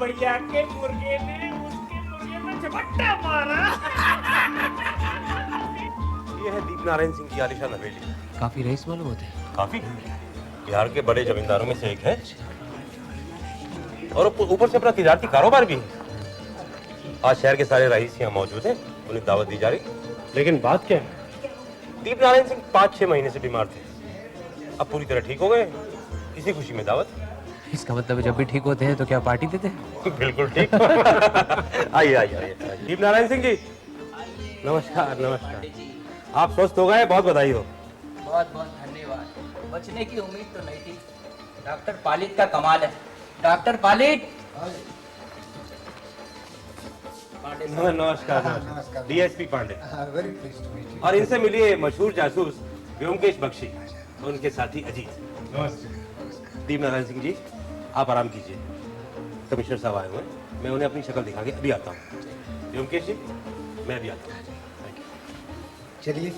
भैया के मुर्गे ने उसके मुर्गे में झपट्टा मारा। ये है दीप नारायण सिंह की आलिशान हवेली। काफी रईस मालूम होते हैं। काफी बिहार के बड़े जमींदारों में से एक है और ऊपर से अपना तिजारती कारोबार भी है। आज शहर के सारे रईस यहाँ मौजूद हैं, उन्हें दावत दी जा रही। लेकिन बात क्या है? दीप नारायण सिंह 5-6 महीने से बीमार थे, अब पूरी तरह ठीक हो गए। इसी खुशी में दावत। इसका मतलब जब भी ठीक होते हैं तो क्या पार्टी देते हैं? बिल्कुल ठीक। आइए आइए आइए। दीप नारायण सिंह जी नमस्कार। नमस्कार। आप स्वस्थ हो गए, बहुत बधाई हो। बहुत बहुत धन्यवाद। बचने की उम्मीद तो नहीं थी। डॉक्टर पालित का कमाल है। डॉक्टर पालित। नमस्कार। डीएसपी पांडे। और इनसे मिलिए मशहूर जासूस व्योमकेश बख्शी, उनके साथी अजीत। नमस्ते। दीप नारायण सिंह जी आप आराम कीजिए, कमिश्नर साहब आए हुए हैं, मैं उन्हें अपनी शक्ल दिखा के अभी आता हूँ। व्योमकेश जी मैं भी आता हूँ। चलिए।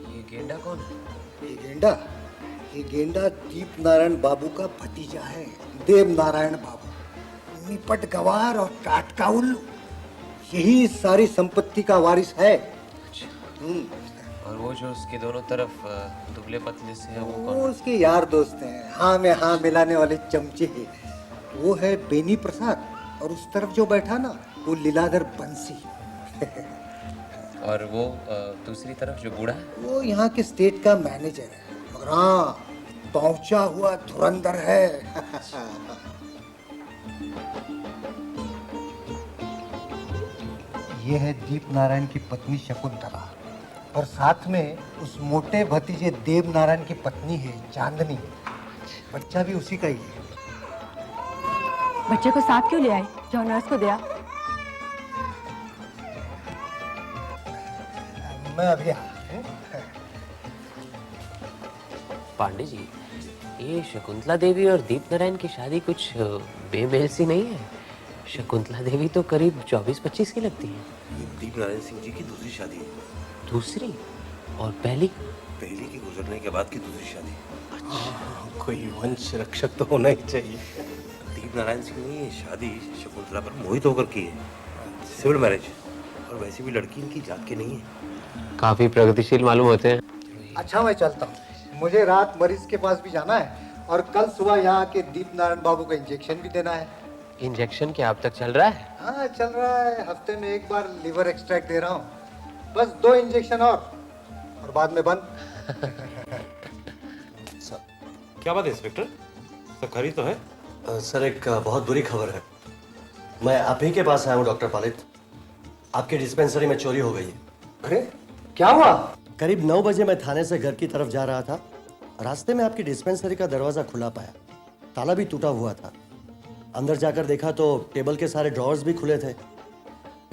ये गेंडा कौन है? ये गेंडा दीप नारायण बाबू का भतीजा है, देव नारायण बाबू। निपट गवार और टाटका उल्लू, यही इस सारी संपत्ति का वारिस है। और वो जो उसके दोनों तरफ दुबले पतले से है वो कौन? वो उसके यार दोस्त हैं, हाँ में हाँ मिलाने वाले चमचे हैं। वो है बेनी प्रसाद, और उस तरफ जो बैठा ना वो लीलाधर बंसी। और वो दूसरी तरफ जो बूढ़ा है वो यहाँ के स्टेट का मैनेजर है, मगर हाँ पहुंचा हुआ धुरंधर है। ये है दीप नारायण की पत्नी शकुंतला, और साथ में उस मोटे भतीजे देव नारायण की पत्नी है चांदनी। बच्चा भी उसी का ही है। बच्चे को साथ क्यों ले आए? जो नर्स को दिया। मैं अभी पांडे जी, ये शकुंतला देवी और दीप नारायण की शादी कुछ बेमेल सी नहीं है? शकुंतला देवी तो करीब 24-25 की लगती है। दीप नारायण सिंह जी की दूसरी शादी है। दूसरी? और पहली? पहली के गुजरने के बाद की दूसरी शादी। अच्छा। कोई वंश रक्षक तो होना ही चाहिए। दीप नारायण सिंह ने ये शादी शकुंतला पर मोहित होकर की है, सिविल मैरिज। और वैसे भी लड़की इनकी जात के नहीं है। काफी प्रगतिशील मालूम होते हैं। अच्छा मैं चलता हूँ, मुझे रात मरीज के पास भी जाना है, और कल सुबह यहाँ के दीप नारायण बाबू का इंजेक्शन भी देना है। इंजेक्शन क्या अब तक चल रहा है? हाँ चल रहा है, हफ्ते में एक बार लीवर एक्सट्रैक्ट दे रहा हूँ। बस 2 इंजेक्शन और बाद में बंद। क्या बात है इंस्पेक्टर, सब खरी तो है? सर एक बहुत बुरी खबर है। मैं आप ही के पास आया हूँ डॉक्टर पालित। आपके डिस्पेंसरी में चोरी हो गई है। अरे क्या हुआ? करीब 9 बजे मैं थाने से घर की तरफ जा रहा था। रास्ते में आपकी डिस्पेंसरी का दरवाजा खुला पाया, ताला भी टूटा हुआ था। अंदर जाकर देखा तो टेबल के सारे ड्रॉवर्स भी खुले थे।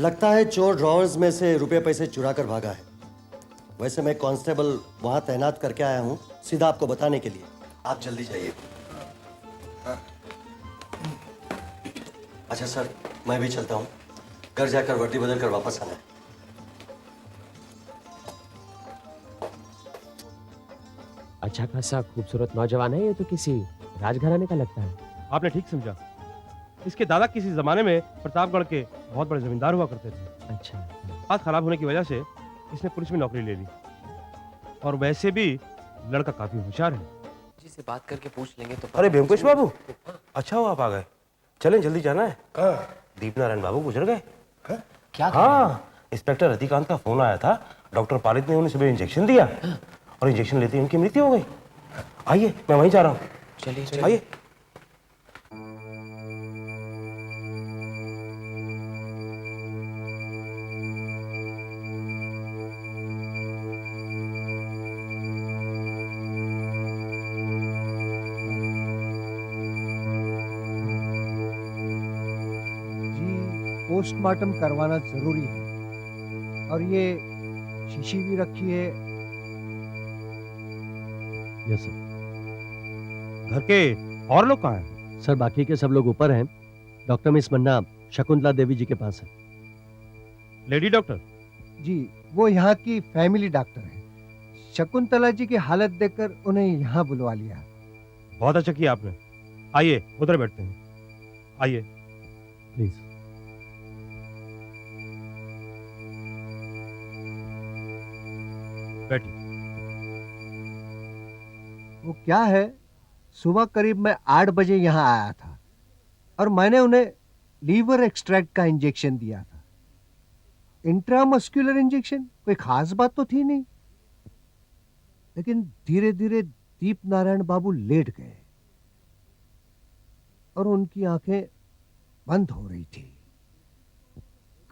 लगता है चोर ड्रॉवर्स में से रुपए पैसे चुरा कर भागा है। वैसे मैं कांस्टेबल वहां तैनात करके आया हूँ सीधा आपको बताने के लिए। आप जल्दी जाइए। अच्छा सर, मैं भी चलता हूँ। घर जाकर वर्दी बदल कर वापस आना है। अच्छा खासा खूबसूरत नौजवान है ये, तो किसी राजघराने का लगता है। आपने ठीक समझा। इसके दादा किसी जमाने में प्रतापगढ़ के बहुत बड़े जमींदार हुआ करते थे। अच्छा। हाथ खराब होने की वजह से इसने पुलिस में नौकरी ले ली, और वैसे भी लड़का काफी होशियार है। जी से बात करके पूछ लेंगे तो। अरे ब्योमकेश बाबू, अच्छा हुआ आप आ गए। चलें, जल्दी जाना है। दीप नारायण बाबू गुजर गए। क्या? हाँ, इंस्पेक्टर रतिकांत का फोन आया था। डॉक्टर पालित ने उन्हें सुबह इंजेक्शन दिया, और इंजेक्शन लेते ही उनकी मृत्यु हो गई। आइए, मैं वहीं जा रहा हूँ। चलिए आइए। पोस्टमार्टम करवाना जरूरी है। और ये शीशी भी रखी है। Yes sir. घर के और लोग कहाँ हैं? सर, बाकी के सब लोग ऊपर हैं। डॉक्टर मिस मन्ना शकुंतला देवी जी के पास है। Lady doctor? जी, वो यहाँ की फैमिली डॉक्टर है। शकुंतला जी की हालत देखकर उन्हें यहाँ बुलवा लिया। बहुत अच्छा किया आपने। आइए, उधर बैठते हैं। आइए प्लीज। बैठिए। वो क्या है, सुबह करीब मैं 8 बजे यहाँ आया था, और मैंने उन्हें लीवर एक्सट्रैक्ट का इंजेक्शन दिया था। इंट्रामस्कुलर इंजेक्शन, कोई खास बात तो थी नहीं। लेकिन धीरे धीरे दीप नारायण बाबू लेट गए, और उनकी आंखें बंद हो रही थी।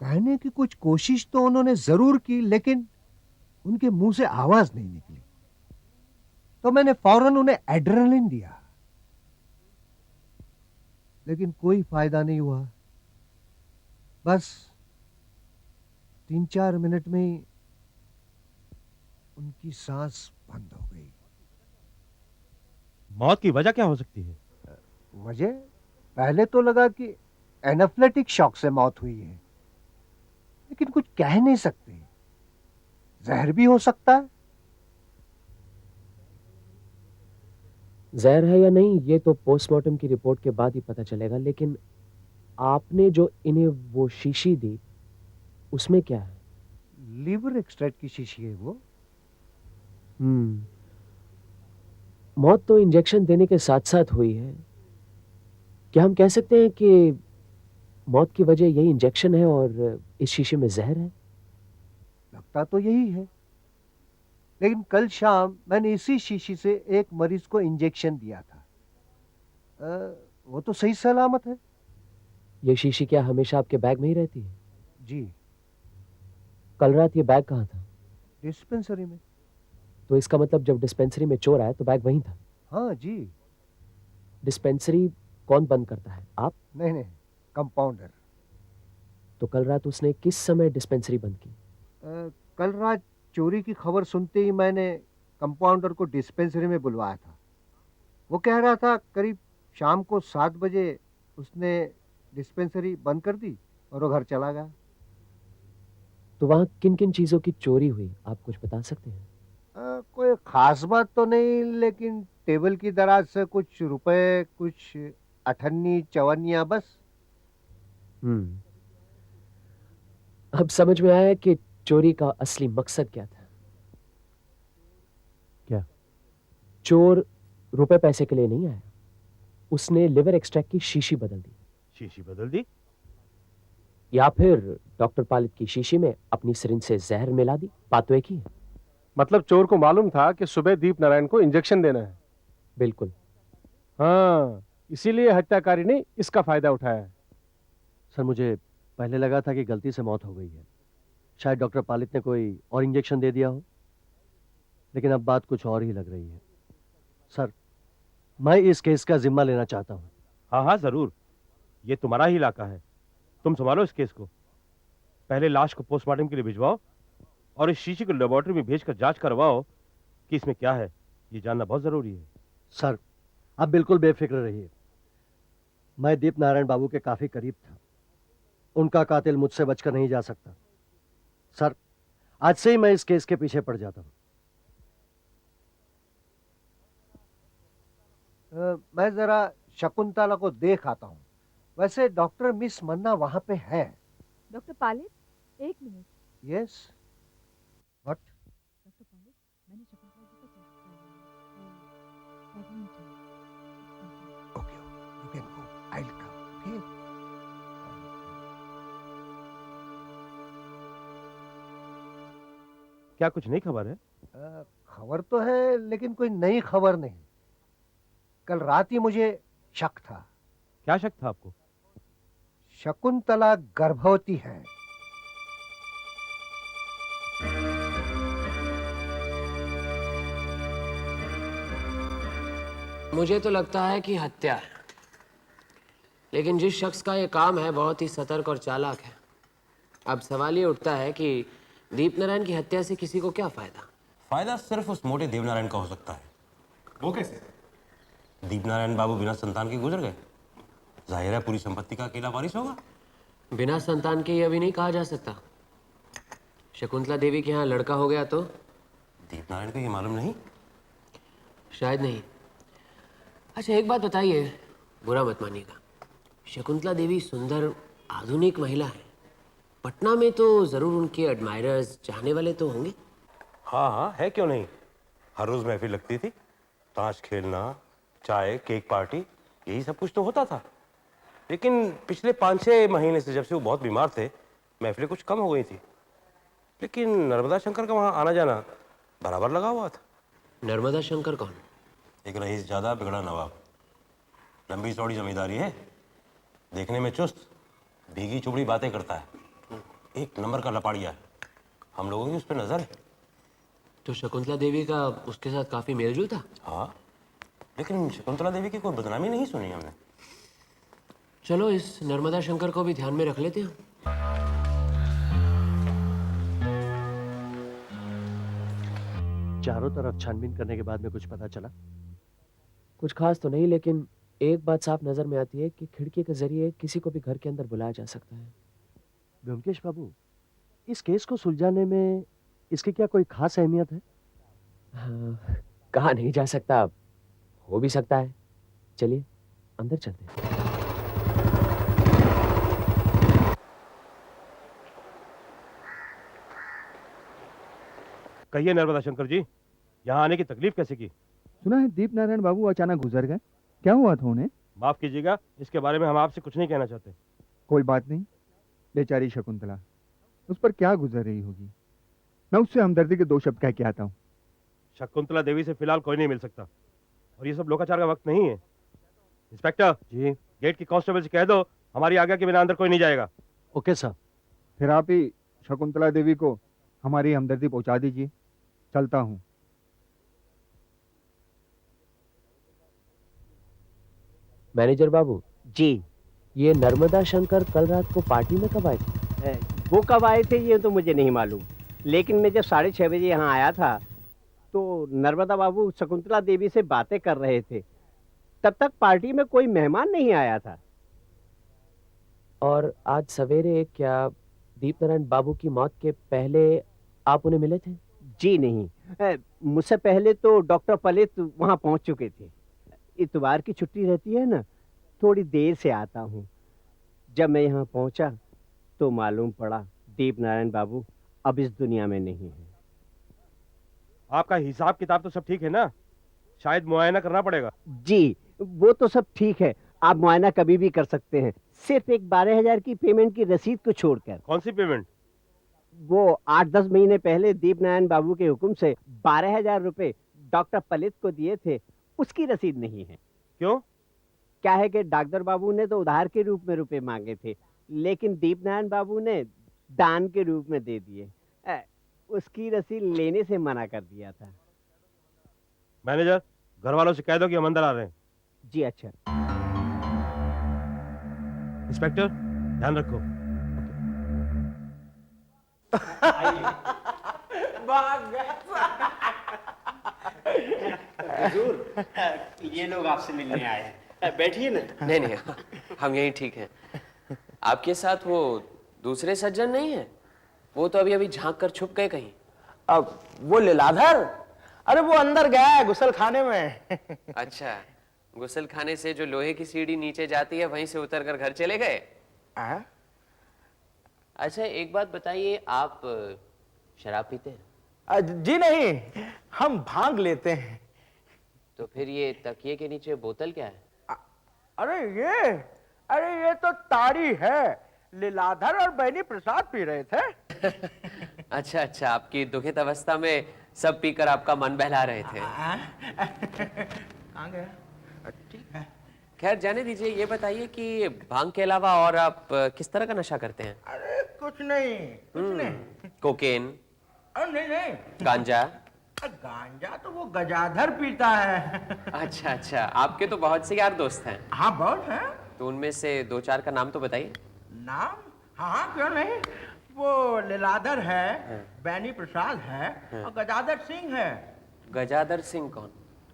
कहने की कुछ कोशिश तो उन्होंने जरूर की, लेकिन उनके मुंह से आवाज नहीं निकली। तो मैंने फौरन उन्हें एड्रेनलिन दिया, लेकिन कोई फायदा नहीं हुआ। बस 3-4 मिनट में ही उनकी सांस बंद हो गई। मौत की वजह क्या हो सकती है? मुझे पहले तो लगा कि एनाफ्लेटिक शॉक से मौत हुई है, लेकिन कुछ कह नहीं सकते। जहर भी हो सकता है। जहर है या नहीं ये तो पोस्टमार्टम की रिपोर्ट के बाद ही पता चलेगा, लेकिन आपने जो इन्हें वो शीशी दी उसमें क्या है? लीवर एक्सट्रैक्ट की शीशी है वो। मौत तो इंजेक्शन देने के साथ साथ हुई है। क्या हम कह सकते हैं कि मौत की वजह यही इंजेक्शन है और इस शीशे में जहर है? लगता तो यही है, लेकिन कल शाम मैंने इसी शीशी से एक मरीज को इंजेक्शन दिया था। वो तो सही सलामत है। ये शीशी क्या हमेशा आपके बैग में ही रहती है? जी, कल रात ये बैग कहाँ था? डिस्पेंसरी में। तो इसका मतलब जब डिस्पेंसरी में चोर आया तो बैग वहीं था? हाँ जी। डिस्पेंसरी कौन बंद करता है, आप? नहीं नहीं, कंपाउंडर। तो कल रात उसने किस समय डिस्पेंसरी बंद की? कल रात चोरी की खबर सुनते ही मैंने कंपाउंडर को डिस्पेंसरी में बुलवाया था। वो कह रहा था करीब शाम को 7 बजे उसने डिस्पेंसरी बंद कर दी और वो घर चला गया। तो वहां किन किन चीजों की चोरी हुई, आप कुछ बता सकते हैं? कोई खास बात तो नहीं, लेकिन टेबल की दराज से कुछ रुपए, कुछ अठन्नी चवन्नियां, बस। अब समझ में आया कि चोरी का असली मकसद क्या था। क्या? चोर रुपए पैसे के लिए नहीं आया, उसने लिवर एक्सट्रैक्ट की शीशी बदल दी। शीशी बदल दी? या फिर डॉक्टर पालित की शीशी में अपनी सिरिंज से जहर मिला दी। बात तो एक ही है। मतलब चोर को मालूम था कि सुबह दीप नारायण को इंजेक्शन देना है। बिल्कुल। हाँ, इसीलिए हत्याकारी ने इसका फायदा उठाया। सर, मुझे पहले लगा था कि गलती से मौत हो गई है। शायद डॉक्टर पालित ने कोई और इंजेक्शन दे दिया हो, लेकिन अब बात कुछ और ही लग रही है। सर, मैं इस केस का जिम्मा लेना चाहता हूँ। हाँ हाँ जरूर, ये तुम्हारा ही इलाका है, तुम संभालो इस केस को। पहले लाश को पोस्टमार्टम के लिए भिजवाओ, और इस शीशी को लेबोरेटरी में भेजकर जांच करवाओ कि इसमें क्या है। ये जानना बहुत जरूरी है। सर, आप बिल्कुल बेफिक्र रहिए। मैं दीप नारायण बाबू के काफी करीब था। उनका कातिल मुझसे बचकर नहीं जा सकता। सर, आज से ही मैं इस केस के पीछे पड़ जाता हूं। मैं जरा शकुंतला को देख आता हूँ। वैसे डॉक्टर मिस मन्ना वहां पे है। डॉक्टर पालित, एक मिनट। Yes, what? डॉक्टर पालित, मैंने शकुंतला जी का चेक कर लिया है। प्रेग्नेंट है। Okay, you can go, I will come. Okay. क्या कुछ नई खबर है? खबर तो है, लेकिन कोई नई खबर नहीं। कल रात ही मुझे शक था। क्या शक था आपको? शकुंतला गर्भवती है। मुझे तो लगता है कि हत्या है, लेकिन जिस शख्स का ये काम है बहुत ही सतर्क और चालाक है। अब सवाल ये उठता है कि दीप नारायण की हत्या से किसी को क्या फायदा? फायदा सिर्फ उस मोटे देवनारायण का हो सकता है। वो कैसे? दीप नारायण बाबू बिना संतान के गुजर गए। जाहिर है पूरी संपत्ति का अकेला वारिस होगा। बिना संतान के ये अभी नहीं कहा जा सकता। शकुंतला देवी के यहाँ लड़का हो गया तो? दीप नारायण को ये मालूम नहीं। शायद नहीं। अच्छा एक बात बताइए, बुरा मत मानिएगा, शकुंतला देवी सुंदर आधुनिक महिला है। पटना में तो जरूर उनके एडमायरर्स, चाहने वाले तो होंगे। हाँ हाँ, है क्यों नहीं। हर रोज महफिल लगती थी, ताश खेलना, चाय, केक पार्टी, यही सब कुछ तो होता था। लेकिन पिछले 5-6 महीने से जब से वो बहुत बीमार थे, महफिलें कुछ कम हो गई थी। लेकिन नर्मदा शंकर का वहाँ आना जाना बराबर लगा हुआ था। नर्मदा शंकर कौन? एक रईस ज्यादा बिगड़ा नवाब। लंबी चौड़ी जमींदारी है, देखने में चुस्त, भीगी चुबड़ी बातें करता है। एक नंबर का लपाड़िया है। हम लोगों की उस पर नजर है। तो शकुंतला देवी का उसके साथ काफी मेलजोल था। हाँ, लेकिन शकुंतला देवी की कोई बदनामी नहीं सुनी हमने। चलो इस नर्मदा शंकर को भी ध्यान में रख लेते हैं। चारों तरफ छानबीन करने के बाद में कुछ पता चला? कुछ खास तो नहीं, लेकिन एक बात साफ नजर में आती है कि खिड़की के जरिए किसी को भी घर के अंदर बुलाया जा सकता है। ब्योमकेश बाबू, इस केस को सुलझाने में इसकी क्या कोई खास अहमियत है? हाँ, कहा नहीं जा सकता, हो भी सकता है। चलिए अंदर चलते हैं। कहिए नर्मदा शंकर जी, यहाँ आने की तकलीफ कैसे की? सुना है दीप नारायण बाबू अचानक गुजर गए। क्या हुआ था उन्हें? माफ कीजिएगा, इसके बारे में हम आपसे कुछ नहीं कहना चाहते। कोई बात नहीं, बेचारी शकुंतला, उस पर क्या गुजर रही होगी। मैं उससे हमदर्दी के 2 शब्द कह के आता हूँ। शकुंतला देवी से फिलहाल कोई नहीं मिल सकता, और ये सब लोकाचार का वक्त नहीं है। इंस्पेक्टर जी, गेट की कांस्टेबल से कह दो हमारी आज्ञा के बिना अंदर कोई नहीं जाएगा। ओके साहब। फिर आप ही शकुंतला देवी को हमारी हमदर्दी पहुंचा दीजिए। चलता हूँ। मैनेजर बाबू जी, ये नर्मदा शंकर कल रात को पार्टी में कब आए थे? वो कब आए थे ये तो मुझे नहीं मालूम, लेकिन मैं जब 6:30 बजे यहाँ आया था तो नर्मदा बाबू शकुंतला देवी से बातें कर रहे थे। तब तक पार्टी में कोई मेहमान नहीं आया था। और आज सवेरे क्या दीप नारायण बाबू की मौत के पहले आप उन्हें मिले थे? जी नहीं, मुझसे पहले तो डॉक्टर पलित वहाँ पहुँच चुके थे। इतवार की छुट्टी रहती है ना, थोड़ी देर से आता हूँ। जब मैं यहाँ पहुँचा तो मालूम पड़ा दीप नारायण बाबू अब इस दुनिया में नहीं है। आपका हिसाब किताब तो सब ठीक है ना? शायद मुआयना करना पड़ेगा। जी, वो तो सब ठीक है, आप मुआयना कभी भी कर सकते हैं। सिर्फ एक 12,000 की पेमेंट की रसीद को छोड़कर। कौन सी पेमेंट? वो 8-10 महीने पहले दीप नारायण बाबू के हुक्म से 12,000 रुपए डॉक्टर पलित को दिए थे, उसकी रसीद नहीं है। क्यों? क्या है कि डॉक्टर बाबू ने तो उधार के रूप में रुपए मांगे थे, लेकिन दीप नारायण बाबू ने दान के रूप में दे दिए। उसकी रसीद लेने से मना कर दिया था। मैनेजर, घर वालों से कह दो कि हम अंदर आ रहे हैं। जी अच्छा। इंस्पेक्टर, ध्यान रखो। ये लोग आपसे मिलने आए हैं। बैठिए ना। नहीं नहीं, हम यहीं ठीक हैं। आपके साथ वो दूसरे सज्जन नहीं है? वो तो अभी अभी झांक कर छुप गए कहीं। अब वो लीलाधर, अरे वो अंदर गया है गुसल खाने में। अच्छा, गुसल खाने से जो लोहे की सीढ़ी नीचे जाती है वहीं से उतर कर घर चले गए? अच्छा एक बात बताइए, आप शराब पीते हैं? जी नहीं, हम भांग लेते हैं। तो फिर ये तकिए के नीचे बोतल क्या है? अरे ये तो ताड़ी है। लीलाधर और बैनी प्रसाद पी रहे थे। अच्छा अच्छा, आपकी दुखित अवस्था में सब पीकर आपका मन बहला रहे थे। कहाँ गया? ठीक है। खैर जाने दीजिए, ये बताइए कि भांग के अलावा और आप किस तरह का नशा करते हैं? अरे कुछ नहीं। कोकेन? नहीं। गांजा? गांजा तो वो गजाधर पीता है। अच्छा अच्छा, आपके तो बहुत से यार दोस्त हैं। हाँ बहुत हैं। तो उनमें से दो चार का नाम तो बताइए। नाम? हाँ क्यों नहीं, वो लीलाधर है, बैनी प्रसाद है और गजाधर सिंह है। गजाधर सिंह कौन?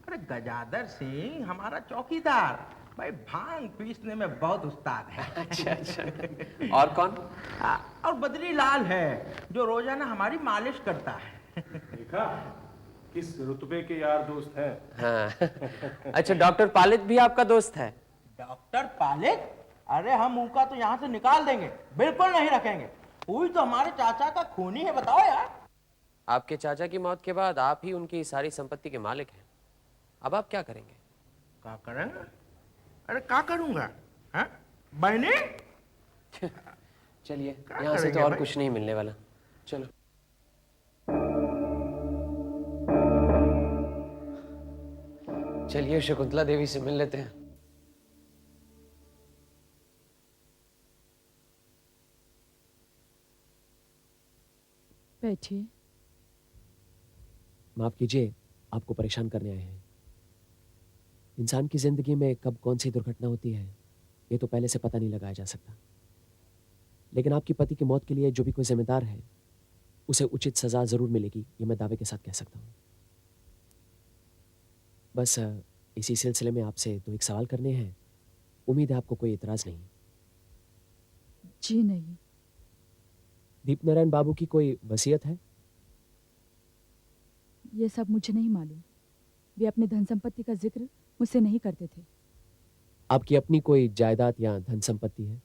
अरे गजाधर सिंह हमारा चौकीदार, भाई भांग पीसने में बहुत उस्ताद है। अच्छा अच्छा, और कौन? और बद्री लाल है जो रोजाना हमारी मालिश करता है। देखा किस रुतबे के यार दोस्त हैं। हाँ। अच्छा, डॉक्टर पालित भी आपका दोस्त है? डॉक्टर पालित? अरे हम उनका तो यहाँ से निकाल देंगे, बिल्कुल नहीं रखेंगे। वही तो हमारे चाचा का खूनी है, बताओ यार। आपके चाचा की मौत के बाद आप ही उनकी सारी संपत्ति के मालिक हैं। अब आप क्या करेंगे? क्या करेंगे? अरे क्या करूंगा? बहने? चलिए, यहाँ से तो और कुछ नहीं मिलने वाला। चलो। चलिए शकुंतला देवी से मिल लेते हैं। बैठिए। माफ कीजिए, आपको परेशान करने आए हैं। इंसान की जिंदगी में कब कौन सी दुर्घटना होती है ये तो पहले से पता नहीं लगाया जा सकता, लेकिन आपकी पति की मौत के लिए जो भी कोई जिम्मेदार है उसे उचित सजा जरूर मिलेगी, ये मैं दावे के साथ कह सकता हूँ। बस इसी सिलसिले में आपसे दो एक सवाल करने हैं। उम्मीद है आपको कोई इतराज नहीं। जी नहीं। दीप नारायण बाबू की कोई वसीयत है? ये सब मुझे नहीं मालूम। वे अपने धन संपत्ति का जिक्र मुझसे नहीं करते थे। आपकी अपनी कोई जायदाद या धन संपत्ति है?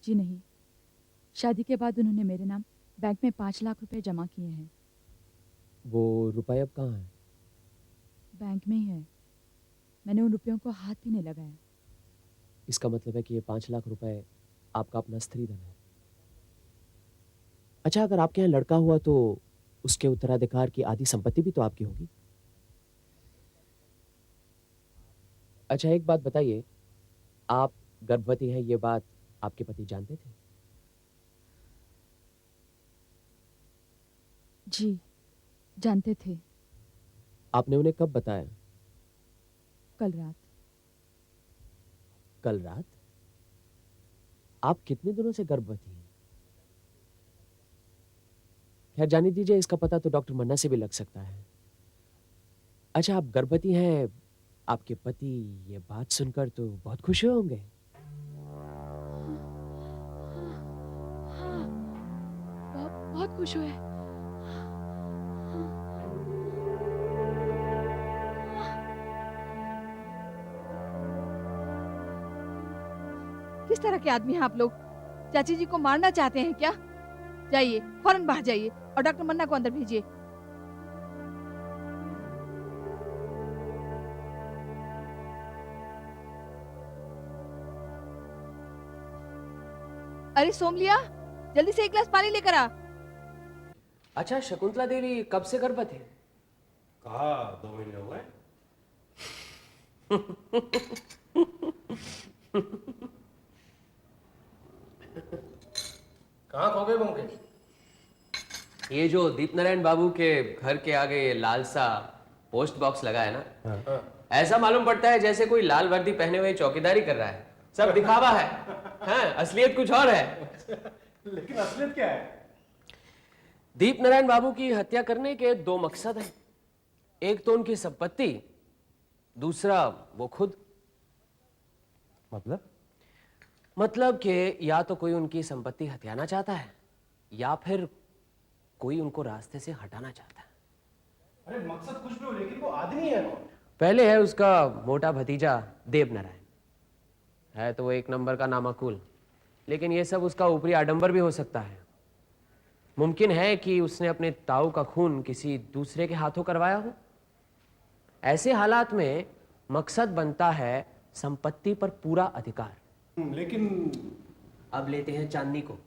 जी नहीं। शादी के बाद उन्होंने मेरे नाम बैंक में 5 लाख रुपए जमा किए हैं। वो रुपए अब कहाँ है? बैंक में ही है। मैंने उन रुपयों को हाथ भी नहीं लगाया। इसका मतलब है कि ये 5 लाख रुपए आपका अपना स्त्री धन है। अच्छा, अगर आपके यहाँ लड़का हुआ तो उसके उत्तराधिकार की आधी संपत्ति भी तो आपकी होगी। अच्छा एक बात बताइए, आप गर्भवती हैं ये बात आपके पति जानते थे? जी जानते थे। आपने उन्हें कब बताया? कल रात। कल रात? आप कितने दिनों से गर्भवती हैं? खैर जाने दीजिए, इसका पता तो डॉक्टर मन्ना से भी लग सकता है। अच्छा, आप गर्भवती हैं, आपके पति ये बात सुनकर तो बहुत खुश हुए होंगे। बहुत खुश हुए। किस तरह के आदमी हैं आप लोग? चाची जी को मारना चाहते हैं क्या? जाइए, फौरन बाहर जाइए और डॉक्टर मन्ना को अंदर भेजिए। अरे सोमलिया, जल्दी से 1 गिलास पानी लेकर आ। अच्छा, शकुंतला देवी कब से गर्भवती है? कहा 2 महीने हो गए। कहाँ खो गए होंगे? ये जो दीप नारायण बाबू के घर के आगे ये लाल सा पोस्ट बॉक्स लगा है ना, ऐसा मालूम पड़ता है जैसे कोई लाल वर्दी पहने हुए चौकीदारी कर रहा है। सब दिखावा है, हाँ, असलियत कुछ और है। लेकिन असलियत क्या है? दीप नारायण बाबू की हत्या करने के 2 मकसद हैं। एक तो उनकी संपत्ति, दूसरा वो खुद। मतलब कि या तो कोई उनकी संपत्ति हथियाना चाहता है या फिर कोई उनको रास्ते से हटाना चाहता है। अरे मकसद कुछ भी हो, लेकिन वो आदमी है कौन? पहले है उसका मोटा भतीजा देवनारायण, है तो वो एक नंबर का नामाकुल, लेकिन ये सब उसका ऊपरी आडंबर भी हो सकता है। मुमकिन है कि उसने अपने ताऊ का खून किसी दूसरे के हाथों करवाया हो। ऐसे हालात में मकसद बनता है संपत्ति पर पूरा अधिकार। लेकिन अब लेते हैं चांदनी को।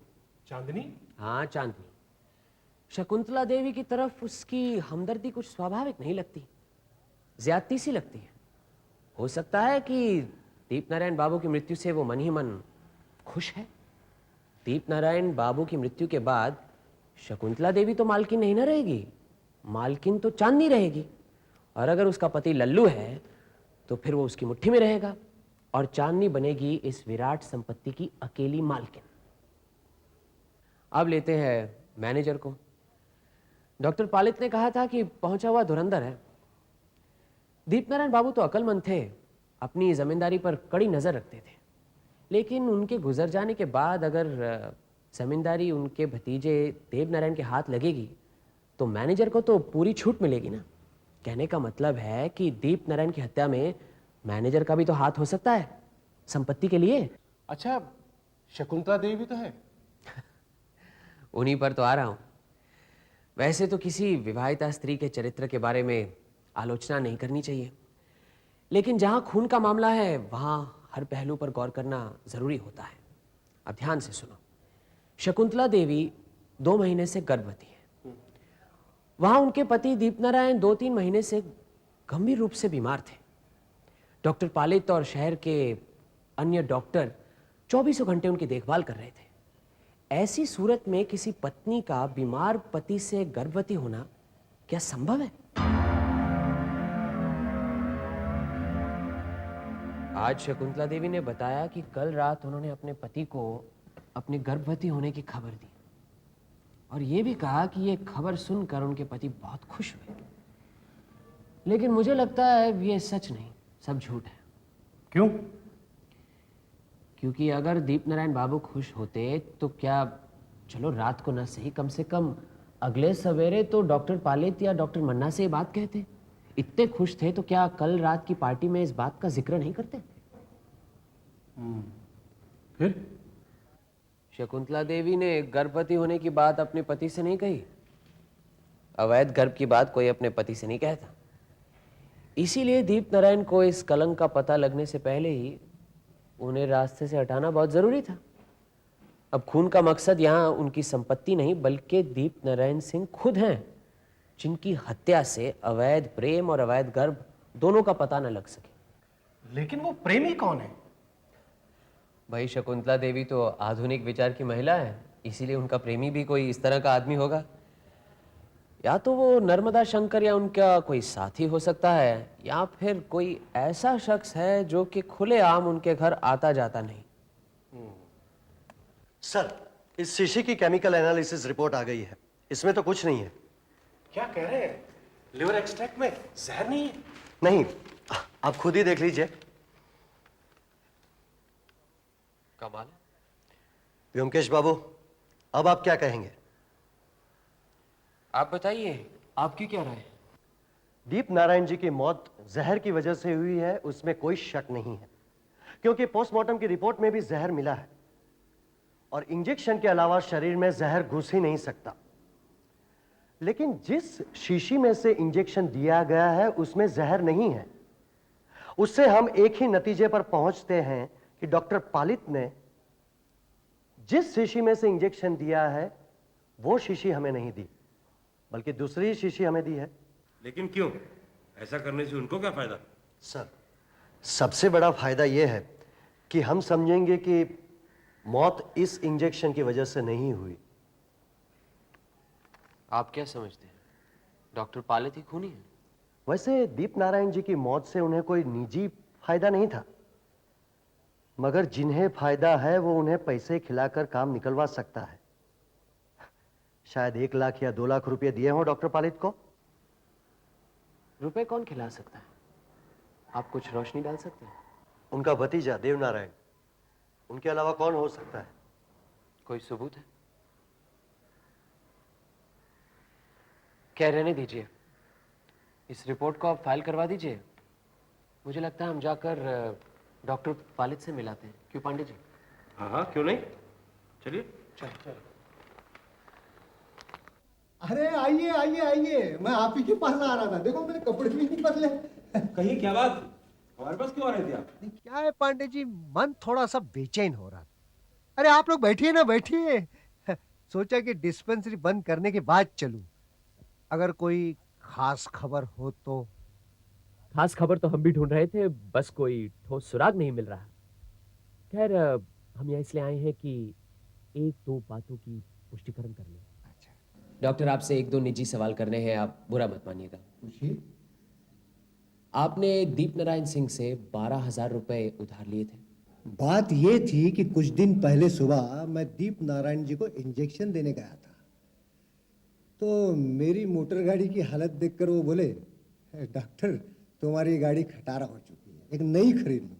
चांदनी? हाँ, चांदनी। शकुंतला देवी की तरफ उसकी हमदर्दी कुछ स्वाभाविक नहीं लगती, ज्यादती सी लगती है। हो सकता है कि दीपनारायण बाबू की मृत्यु से वो मन ही मन खुश है। दीपनारायण बाबू की मृत्यु के बाद शकुंतला देवी तो मालकिन नहीं ना रहेगी, मालकिन तो चांदनी रहेगी। और अगर उसका पति लल्लू है तो फिर वो उसकी मुट्ठी में रहेगा और चांदनी बनेगी इस विराट संपत्ति की अकेली मालकिन। अब लेते हैं मैनेजर को। डॉक्टर पालित ने कहा था कि पहुंचा हुआ धुरंधर है। दीपनारायण बाबू तो अक्लमंद थे, अपनी जमींदारी पर कड़ी नजर रखते थे, लेकिन उनके गुजर जाने के बाद अगर जमींदारी उनके भतीजे देवनारायण के हाथ लगेगी तो मैनेजर को तो पूरी छूट मिलेगी ना। कहने का मतलब है कि दीपनारायण की हत्या में मैनेजर का भी तो हाथ हो सकता है संपत्ति के लिए। अच्छा, शकुंतला देवी भी तो है। उन्हीं पर तो आ रहा हूं। वैसे तो किसी विवाहिता स्त्री के चरित्र के बारे में आलोचना नहीं करनी चाहिए, लेकिन जहां खून का मामला है वहां हर पहलू पर गौर करना जरूरी होता है। अब ध्यान से सुनो। शकुंतला देवी 2 महीने से गर्भवती है। वहां उनके पति दीपनारायण 2-3 महीने से गंभीर रूप से बीमार थे। डॉक्टर पालित और शहर के अन्य डॉक्टर 24 घंटे उनकी देखभाल कर रहे थे। ऐसी सूरत में किसी पत्नी का बीमार पति से गर्भवती होना क्या संभव है? आज शकुंतला देवी ने बताया कि कल रात उन्होंने अपने पति को अपने गर्भवती होने की खबर दी और यह भी कहा कि यह खबर सुनकर उनके पति बहुत खुश हुए। लेकिन मुझे लगता है यह सच नहीं, सब झूठ है। क्यों? क्योंकि अगर दीपनारायण बाबू खुश होते तो क्या, चलो रात को ना सही, कम से कम अगले सवेरे तो डॉक्टर पालित या डॉक्टर मन्ना से ये बात कहते। इतने खुश थे तो क्या कल रात की पार्टी में इस बात का जिक्र नहीं करते? फिर शकुंतला देवी ने गर्भवती होने की बात अपने पति से नहीं कही। अवैध गर्भ की बात कोई अपने पति से नहीं कहता। इसीलिए दीपनारायण को इस कलंक का पता लगने से पहले ही उन्हें रास्ते से हटाना बहुत जरूरी था। अब खून का मकसद यहाँ उनकी संपत्ति नहीं बल्कि दीपनारायण सिंह खुद हैं, जिनकी हत्या से अवैध प्रेम और अवैध गर्भ दोनों का पता न लग सके। लेकिन वो प्रेमी कौन है? भाई, शकुंतला देवी तो आधुनिक विचार की महिला है, इसीलिए उनका प्रेमी भी कोई इस तरह का आदमी होगा। या तो वो नर्मदा शंकर या उनका कोई साथी हो सकता है, या फिर कोई ऐसा शख्स है जो कि खुलेआम उनके घर आता जाता नहीं। सर, इस शीशी की केमिकल एनालिसिस रिपोर्ट आ गई है। इसमें तो कुछ नहीं है। क्या कह रहे हैं? लिवर एक्सट्रैक्ट में जहर नहीं है? नहीं, आप खुद ही देख लीजिए। कमाल है। व्योमकेश बाबू, अब आप क्या कहेंगे? आप बताइए, आपकी क्या राय है? दीप नारायण जी की मौत जहर की वजह से हुई है, उसमें कोई शक नहीं है, क्योंकि पोस्टमार्टम की रिपोर्ट में भी जहर मिला है और इंजेक्शन के अलावा शरीर में जहर घुस ही नहीं सकता। लेकिन जिस शीशी में से इंजेक्शन दिया गया है उसमें जहर नहीं है। उससे हम एक ही नतीजे पर पहुंचते हैं कि डॉक्टर पालित ने जिस शीशी में से इंजेक्शन दिया है वो शीशी हमें नहीं दी, बल्कि दूसरी शीशी हमें दी है। लेकिन क्यों? ऐसा करने से उनको क्या फायदा? सर, सबसे बड़ा फायदा यह है कि हम समझेंगे कि मौत इस इंजेक्शन की वजह से नहीं हुई। आप क्या समझते हैं? डॉक्टर पालित ही खूनी है? वैसे दीप नारायण जी की मौत से उन्हें कोई निजी फायदा नहीं था, मगर जिन्हें फायदा है वो उन्हें पैसे खिलाकर काम निकलवा सकता है। शायद 1 लाख या 2 लाख रुपए दिए हों डॉक्टर पालित को। रुपए कौन खिला सकता है? आप कुछ रोशनी डाल सकते हैं? उनका भतीजा देवनारायण, उनके अलावा कौन हो सकता है? कोई सबूत है? क्या रहने दीजिए, इस रिपोर्ट को आप फाइल करवा दीजिए। मुझे लगता है हम जाकर डॉक्टर पालित से मिलाते हैं। क्यों पांडे जी? हाँ हाँ, क्यों नहीं, चलिए। चल। अरे आइए आइए आइए, मैं आप ही के पास आ रहा था। देखो मेरे कपड़े भी नहीं बदले। कहीं क्या बात, हमारे पास क्यों आ रहे थे आप? क्या है पांडे जी, मन थोड़ा सा बेचैन हो रहा था। अरे आप लोग बैठिए ना, बैठिए। सोचा कि डिस्पेंसरी बंद करने के बाद चलूं, अगर कोई खास खबर हो तो। खास खबर तो हम भी ढूंढ रहे थे, बस कोई ठोस सुराग नहीं मिल रहा। खैर हम यहाँ इसलिए आए हैं कि एक दो बातों की पुष्टिकरण कर लें। अच्छा, डॉक्टर आपसे एक दो निजी सवाल करने हैं, आप बुरा मत मानिएगा। पूछिए। आपने दीप नारायण सिंह से 12,000 रुपए उधार लिए थे। बात ये थी कि कुछ दिन पहले सुबह मैं दीप नारायण जी को इंजेक्शन देने गया था, तो मेरी मोटर गाड़ी की हालत देखकर वो बोले, डॉक्टर तुम्हारी गाड़ी खटारा हो चुकी है, एक नई खरीद लो।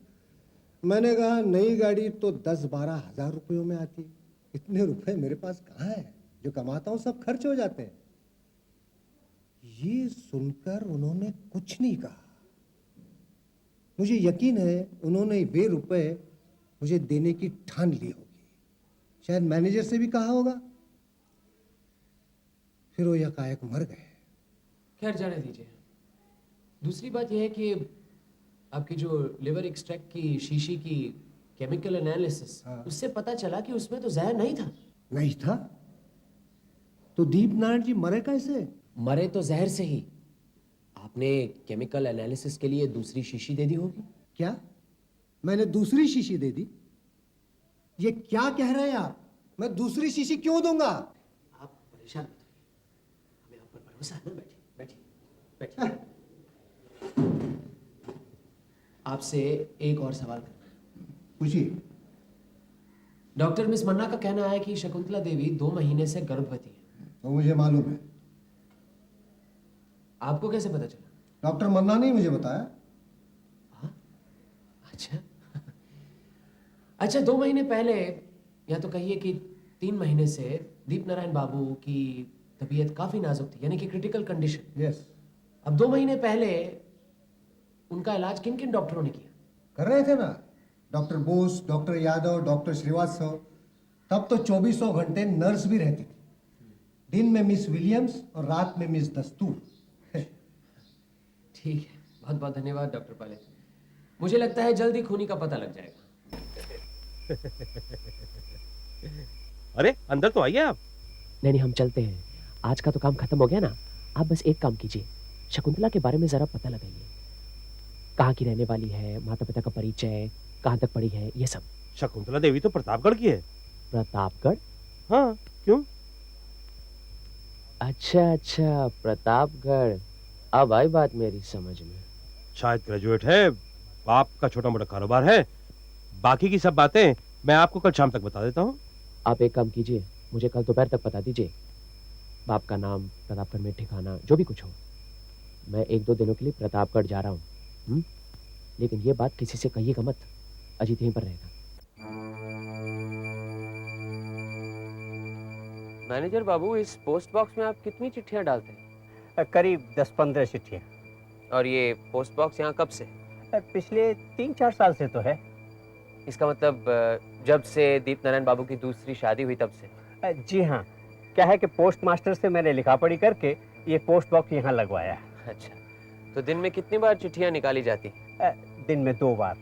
मैंने कहा नई गाड़ी तो 10-12 हजार रुपयों में आती है, इतने रुपए मेरे पास कहाँ है, जो कमाता हूँ सब खर्च हो जाते हैं। ये सुनकर उन्होंने कुछ नहीं कहा। मुझे यकीन है उन्होंने वे रुपए मुझे देने की ठान ली होगी, शायद मैनेजर से भी कहा होगा। फिर वो यकायक मर गए। खैर जाने दीजिए। दूसरी बात यह है कि आपकी जो लिवर एक्सट्रैक्ट की शीशी की केमिकल एनालिसिस, उससे पता चला कि उसमें तो जहर नहीं था। नहीं था? तो दीप नारायण जी मरे कैसे? मरे तो जहर से ही। आपने केमिकल एनालिसिस के लिए दूसरी शीशी दे दी होगी। क्या मैंने दूसरी शीशी दे दी? ये क्या कह रहे हैं आप? मैं दूसरी शीशी क्यों दूंगा? आप परेशान मत होइए, हमें आप पर भरोसा है ना। बैठिए बैठिए बैठिए। आपसे एक और सवाल करना है। पूछिए। डॉक्टर मिस मन्ना का कहना है कि शकुंतला देवी 2 महीने से गर्भवती है। तो मुझे मालूम है। आपको कैसे पता चला? डॉक्टर मन्ना ने मुझे बताया। हाँ? अच्छा अच्छा, 2 महीने पहले, या तो कहिए कि 3 महीने से दीप नारायण बाबू की तबीयत काफी नाजुक थी, यानी कि क्रिटिकल कंडीशन। यस। अब 2 महीने पहले उनका इलाज किन किन डॉक्टरों ने किया? कर रहे थे ना, doctor Bose, doctor Yadav, doctor Srivastava. तब तो 24 घंटे नर्स भी रहती थी, दिन में मिस विलियम्स और रात में मिस दस्तूर। ठीक है, बहुत बहुत धन्यवाद डॉक्टर पालित। मुझे लगता है जल्द ही खूनी का पता लग जाएगा। अरे अंदर तो आइए आप। नहीं, हम चलते हैं, आज का तो काम खत्म हो गया ना। आप बस एक काम कीजिए, शकुंतला के बारे में जरा पता लगाइए। कहाँ की रहने वाली है, माता पिता का परिचय, कहाँ तक पढ़ी है, ये सब। शकुंतला देवी तो प्रतापगढ़ की है। प्रतापगढ़? हाँ, क्यों? अच्छा, प्रतापगढ़। अब आई बात मेरी समझ में। शायद ग्रेजुएट है, बाप का छोटा मोटा कारोबार है, बाकी की सब बातें मैं आपको कल शाम तक बता देता हूँ। आप एक काम कीजिए, मुझे कल दोपहर तक बता दीजिए, बाप का नाम, प्रतापगढ़ में ठिकाना, जो भी कुछ हो। मैं 1-2 दिनों के लिए प्रतापगढ़ जा रहा हूँ। लेकिन ये बात किसी से कहिएगा मत, अजीत यहीं पर रहेगा। मैनेजर बाबू, इस पोस्ट बॉक्स में आप कितनी चिट्ठियां डालते हैं? करीब 10-15 चिट्ठियाँ। और ये पोस्ट बॉक्स यहाँ कब से? पिछले 3-4 साल से तो है। इसका मतलब जब से दीप नारायण बाबू की दूसरी शादी हुई तब से? जी हाँ, क्या है कि पोस्ट मास्टर से मैंने लिखा पढ़ी करके ये पोस्ट बॉक्स यहाँ लगवाया है। अच्छा, तो दिन में कितनी बार चिट्ठियां निकाली जाती? दिन में 2 बार,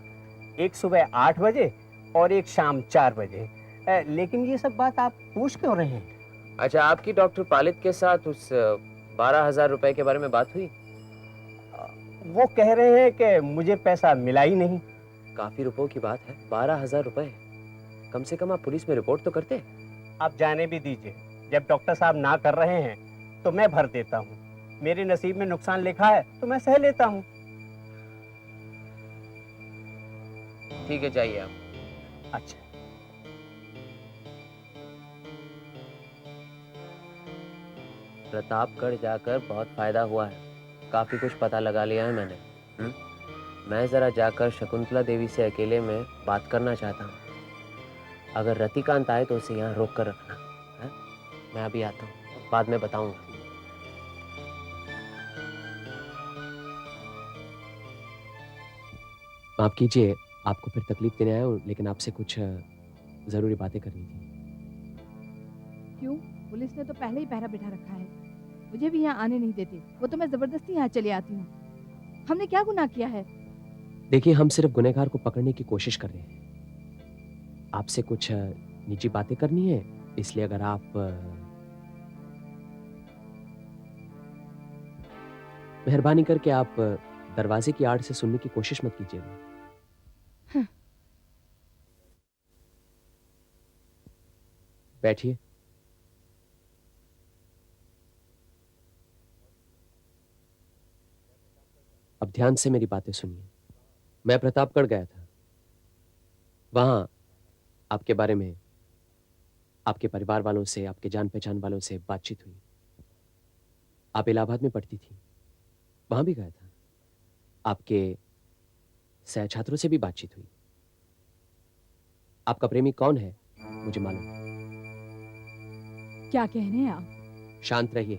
एक सुबह 8 बजे और एक शाम 4 बजे। लेकिन ये सब बात आप पूछ क्यों रहे हैं? अच्छा, आपकी डॉक्टर पालित के साथ उस 12,000 रुपए के बारे में बात हुई? वो कह रहे हैं कि मुझे पैसा मिला ही नहीं। काफी रुपयों की बात है, 12,000 रुपए। कम से कम आप पुलिस में रिपोर्ट तो करते। आप जाने भी दीजिए, जब डॉक्टर साहब ना कर रहे हैं तो मैं भर देता हूँ। मेरे नसीब में नुकसान लिखा है तो मैं सह लेता हूँ। ठीक है, जाइए आप। अच्छा। प्रतापगढ़ जाकर बहुत फायदा हुआ है। काफी कुछ पता लगा लिया है मैंने। मैं जरा जाकर शकुंतला देवी से अकेले में बात करना चाहता हूँ। अगर रतिकांत आए तो उसे यहाँ रोक कर रखना है? मैं अभी आता हूँ, बाद में बताऊंगा। माफ कीजिए, आपको फिर तकलीफ देने आया हूँ, लेकिन आपसे कुछ जरूरी बातें करनी थी। क्यों? पुलिस ने तो पहले ही पहरा बिठा रखा है, मुझे भी यहाँ आने नहीं देते। वो तो मैं जबरदस्ती यहाँ चली आती हूँ। हमने क्या गुनाह किया है? देखिए, हम सिर्फ गुनहगार को पकड़ने की कोशिश कर रहे हैं। आपसे कुछ निजी बातें करनी है, इसलिए अगर आप मेहरबानी करके आप दरवाजे की आड़ से सुनने की कोशिश मत कीजिएगा। बैठिए। अब ध्यान से मेरी बातें सुनिए। मैं प्रतापगढ़ गया था। वहां आपके बारे में आपके परिवार वालों से, आपके जान पहचान वालों से बातचीत हुई। आप इलाहाबाद में पढ़ती थी, वहां भी गया था। आपके सहछात्रों से भी बातचीत हुई। आपका प्रेमी कौन है मुझे मालूम। क्या कह रहे हैं आप? शांत रहिए।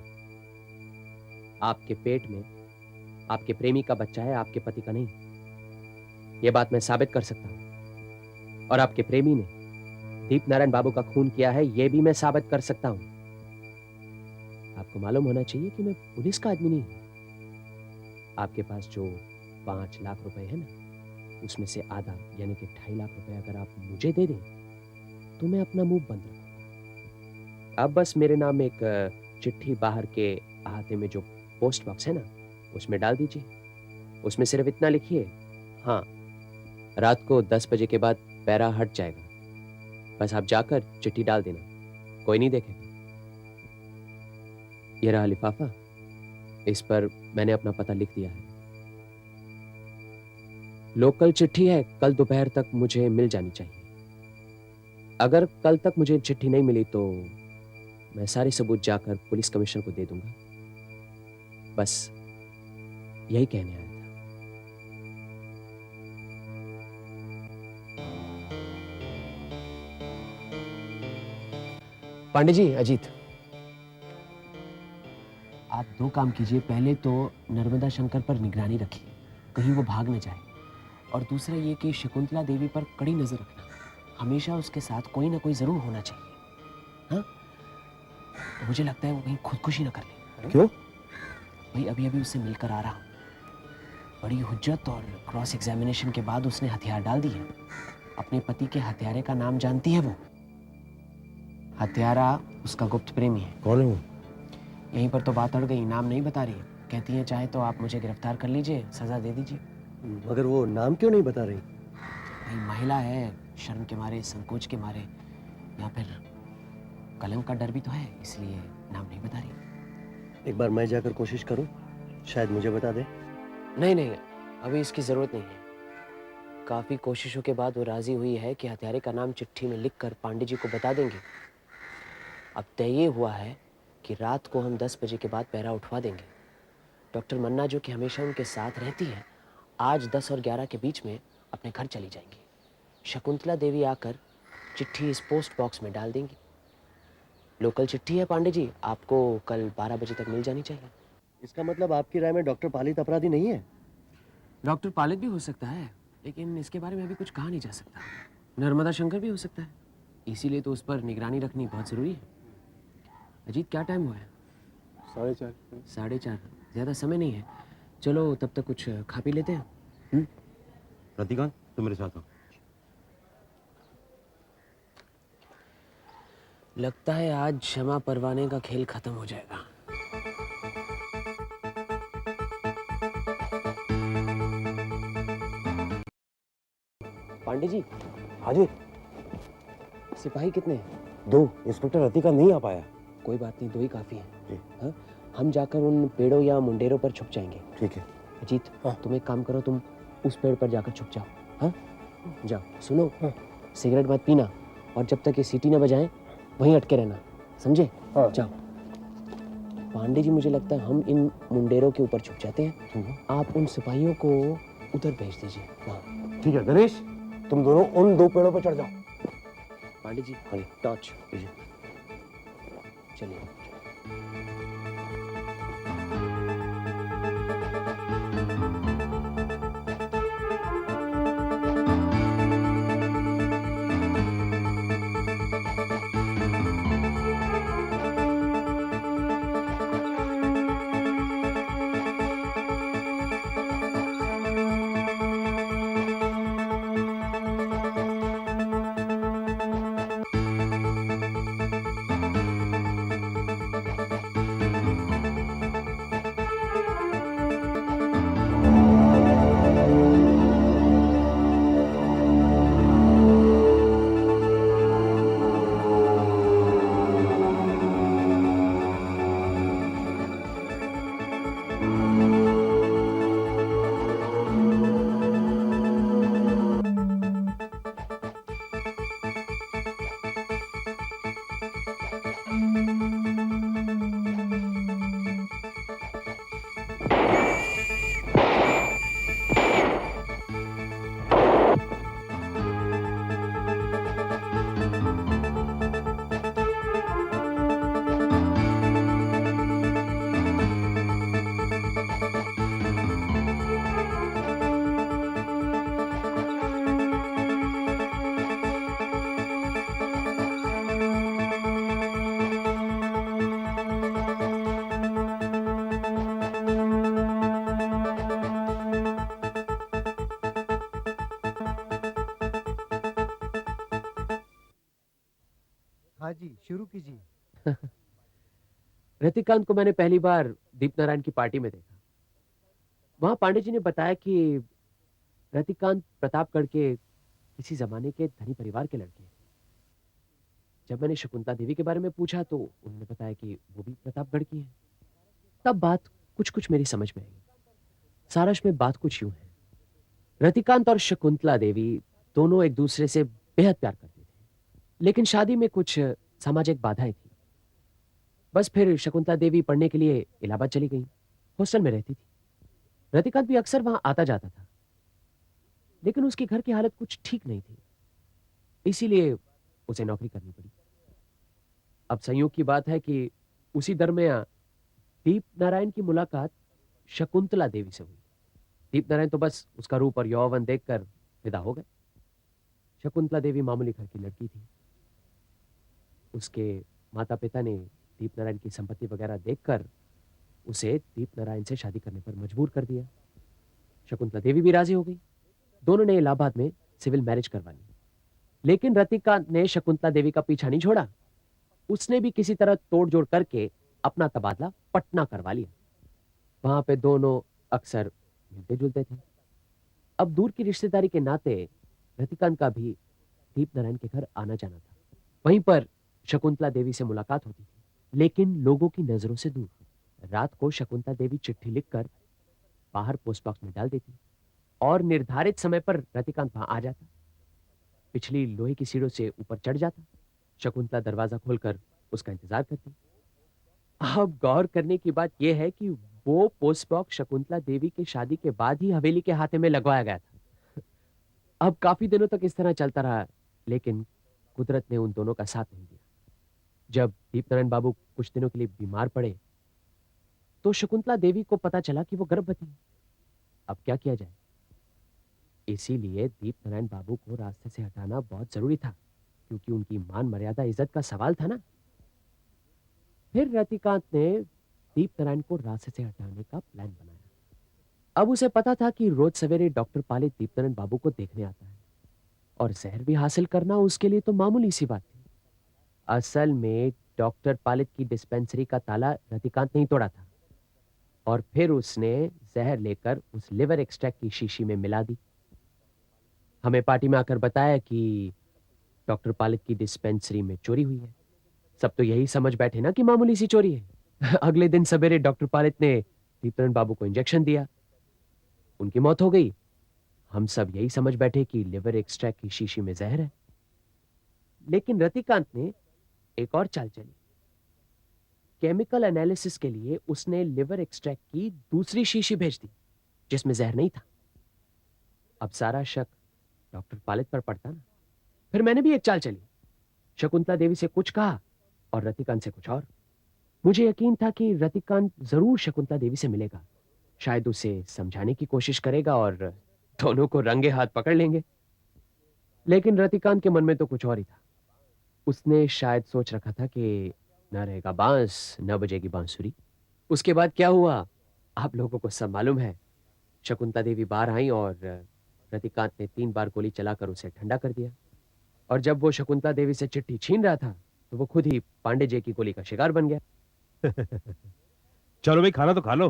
आपके पेट में आपके प्रेमी का बच्चा है, आपके पति का नहीं। यह बात मैं साबित कर सकता हूं। और आपके प्रेमी ने दीपनारायण बाबू का खून किया है, यह भी मैं साबित कर सकता हूं। आपको मालूम होना चाहिए कि मैं पुलिस का आदमी नहीं हूं। आपके पास जो 5 लाख रुपए है ना, उसमें से आधा यानी कि 2.5 लाख रुपए अगर आप मुझे दे दें तो मैं अपना मुंह बंद रखूंगा। अब बस मेरे नाम एक चिट्ठी बाहर के अहाते में जो पोस्ट बॉक्स है ना, उसमें डाल दीजिए। उसमें सिर्फ इतना लिखिए, हाँ, रात को 10 बजे के बाद पैरा हट जाएगा। बस आप जाकर चिट्ठी डाल देना, कोई नहीं देखेगा। ये रहा लिफाफा, इस पर मैंने अपना पता लिख दिया है। लोकल चिट्ठी है, कल दोपहर तक मुझे मिल जानी चाहिए। अगर कल तक मुझे चिट्ठी नहीं मिली तो मैं सारे सबूत जाकर पुलिस कमिश्नर को दे दूंगा। बस यही कहने आया था। पांडे जी, अजीत, आप 2 काम कीजिए। पहले तो नर्मदा शंकर पर निगरानी रखिए, कहीं वो भाग न जाए। और दूसरा ये कि शकुंतला देवी पर कड़ी नजर रखना। हमेशा उसके साथ कोई ना कोई जरूर होना चाहिए। हाँ, मुझे लगता है वो कहीं खुदकुशी न कर ले। क्यों? भाई अभी अभी उससे मिलकर आ रहा हूं। बड़ी हुज्जत और क्रॉस एग्जामिनेशन के बाद उसने हथियार डाल दिए। अपने पति के हत्यारे का नाम जानती है वो। हत्यारा उसका गुप्त प्रेमी है। कौन है वो? यहीं पर तो बात अड़ गई, नाम नहीं बता रही। कहती है चाहे तो आप मुझे गिरफ्तार कर लीजिए, सजा दे दीजिए। मगर वो नाम क्यों नहीं बता रही? भाई महिला है, शर्म के मारे, संकोच के मारे, या फिर कलंक का डर भी तो है, इसलिए नाम नहीं बता रही। एक बार मैं जाकर कोशिश करूं, शायद मुझे बता दे। नहीं नहीं, अभी इसकी जरूरत नहीं है। काफी कोशिशों के बाद वो राजी हुई है कि हत्यारे का नाम चिट्ठी में लिखकर पांडे जी को बता देंगे। अब तय ये हुआ है कि रात को हम 10 बजे के बाद पहरा उठवा देंगे। डॉक्टर मन्ना जो कि हमेशा उनके साथ रहती है, आज 10 और 11 के बीच में अपने घर चली जाएंगी। शकुंतला देवी आकर चिट्ठी इस पोस्ट बॉक्स में डाल देंगी। लोकल चिट्ठी है पांडे जी, आपको कल 12 बजे तक मिल जानी चाहिए। इसका मतलब आपकी राय में डॉक्टर पालित अपराधी नहीं है? डॉक्टर पालित भी हो सकता है, लेकिन इसके बारे में अभी कुछ कहा नहीं जा सकता। नर्मदा शंकर भी हो सकता है, इसीलिए तो उस पर निगरानी रखनी बहुत जरूरी है। अजीत, क्या टाइम हुआ है? 4:30। 4:30, ज्यादा समय नहीं है। चलो तब तक कुछ खा पी लेते हैं। रतिकांत, तुम मेरे साथ हो। लगता है आज क्षमा परवाने का खेल खत्म हो जाएगा। पांडे जी। हाँ जी। सिपाही कितने हैं? 2। इंस्पेक्टर रतिकांत नहीं आ पाया। कोई बात नहीं, 2 ही काफी है। जी। हाँ, हम जाकर उन पेड़ों या मुंडेरों पर छुप जाएंगे। ठीक है। अजीत, तुम एक काम करो, तुम उस पेड़ पर जाकर छुप जाओ। हाँ, जाओ। सुनो, सिगरेट मत पीना, और जब तक ये सीटी न बजाएं वहीं अटके रहना, समझे? हाँ। जाओ। पांडे जी, मुझे लगता है हम इन मुंडेरों के ऊपर छुप जाते हैं। आप उन सिपाहियों को उधर भेज दीजिए। हाँ ठीक है गणेश, तुम दोनों उन 2 पेड़ों पर चढ़ जाओ। पांडे जी, हाँ टॉर्च लीजिए। चलिए। हाँ जी, शुरू कीजिए। रतिकांत को मैंने पहली बार दीपनारायण की पार्टी में देखा। वहां पांडे जी ने बताया कि रतिकांत प्रतापगढ़ के किसी जमाने के धनी परिवार के लड़के हैं। जब मैंने शकुंतला देवी के बारे में पूछा तो उन्होंने बताया कि वो भी प्रतापगढ़ की है। तब बात कुछ कुछ मेरी समझ में आई। सारांश में बात कुछ यूं है, रतिकांत और शकुंतला देवी दोनों एक दूसरे से बेहद प्यार करते थे, लेकिन शादी में कुछ सामाजिक बाधाएं थी। बस फिर शकुंतला देवी पढ़ने के लिए इलाहाबाद चली गई। हॉस्टल में रहती थी। रतिकांत भी अक्सर वहां आता जाता था, लेकिन उसके घर की हालत कुछ ठीक नहीं थी, इसीलिए उसे नौकरी करनी पड़ी। अब संयोग की बात है कि उसी दरमियान दीप नारायण की मुलाकात शकुंतला देवी से हुई। दीप नारायण तो बस उसका रूप और यौवन देखकर फिदा हो गए। शकुंतला देवी मामूली घर की लड़की थी। उसके माता पिता ने दीप नारायण की संपत्ति वगैरह देखकर उसे दीप नारायण से शादी करने पर मजबूर कर दिया। शकुंतला देवी भी राजी हो गई। दोनों ने इलाहाबाद में सिविल मैरिज करवा ली। लेकिन रतिकांत ने शकुंतला देवी का पीछा नहीं छोड़ा। उसने भी किसी तरह तोड़-जोड़ करके अपना तबादला पटना करवा लिया। वहां पे दोनों अक्सर मिलते जुलते थे। अब दूर की रिश्तेदारी के नाते रतिकांत का भी दीप नारायण के घर आना जाना था। वहीं पर शकुंतला देवी से मुलाकात होती थी, लेकिन लोगों की नजरों से दूर। रात को शकुंतला देवी चिट्ठी लिखकर बाहर पोस्ट बॉक्स में डाल देती और निर्धारित समय पर रतिकांत वहां आ जाता। पिछली लोहे की सीढ़ियों से ऊपर चढ़ जाता। शकुंतला दरवाजा खोलकर उसका इंतजार करती। अब गौर करने की बात यह है कि वो पोस्ट बॉक्स शकुंतला देवी की शादी के बाद ही हवेली के हाथे में लगवाया गया था। अब काफी दिनों तक इस तरह चलता रहा, लेकिन कुदरत ने उन दोनों का साथ नहीं दिया। जब दीपनारायण बाबू कुछ दिनों के लिए बीमार पड़े तो शकुंतला देवी को पता चला कि वो गर्भवती है। अब क्या किया जाए? इसीलिए दीपनारायण बाबू को रास्ते से हटाना बहुत जरूरी था, क्योंकि उनकी मान मर्यादा इज्जत का सवाल था ना। फिर रतिकांत ने दीपनारायण को रास्ते से हटाने का प्लान बनाया। अब उसे पता था कि रोज सवेरे डॉक्टर पालित दीपनारायण बाबू को देखने आता है, और जहर भी हासिल करना उसके लिए तो मामूली सी बात थी। असल में डॉक्टर पालित की डिस्पेंसरी का ताला रतिकांत नहीं तोड़ा था, और फिर उसने जहर लेकर उस लिवर एक्सट्रैक्ट की शीशी में मिला दी। हमें पार्टी में आकर बताया कि डॉक्टर पालित की डिस्पेंसरी में चोरी हुई है। सब तो यही समझ बैठे ना कि मामूली सी चोरी है। अगले दिन सवेरे डॉक्टर पालित ने दीपनारायण बाबू को इंजेक्शन दिया, उनकी मौत हो गई। हम सब यही समझ बैठे कि लिवर एक्सट्रैक्ट की शीशी में जहर है। लेकिन रतिकांत ने एक और चाल चली। केमिकल एनालिसिस के लिए उसने लिवर एक्सट्रैक्ट की दूसरी शीशी भेज दी जिसमें जहर नहीं था। अब सारा शक डॉक्टर पालित पर पड़ता ना। फिर मैंने भी एक चाल चली, शकुंतला देवी से कुछ कहा और रतिकांत से कुछ और। मुझे यकीन था कि रतिकांत जरूर शकुंतला देवी से मिलेगा, शायद उसे समझाने की कोशिश करेगा और दोनों को रंगे हाथ पकड़ लेंगे। लेकिन रतिकांत के मन में तो कुछ और ही था। उसने शायद सोच रखा था कि न रहेगा बांस न बजेगी बांसुरी। उसके बाद क्या हुआ आप लोगों को सब मालूम है। शकुंतला देवी बाहर आई और रतिकांत ने 3 बार गोली चलाकर उसे ठंडा कर दिया। और जब वो शकुंतला देवी से चिट्ठी छीन रहा था तो वो खुद ही पांडे जी की गोली का शिकार बन गया। चलो भाई, खाना तो खा लो।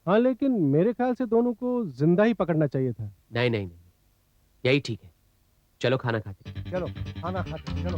हाँ, लेकिन मेरे ख्याल से दोनों को जिंदा ही पकड़ना चाहिए था। नहीं नहीं नहीं, यही ठीक है। चलो खाना खाते हैं। चलो खाना खाते हैं, चलो।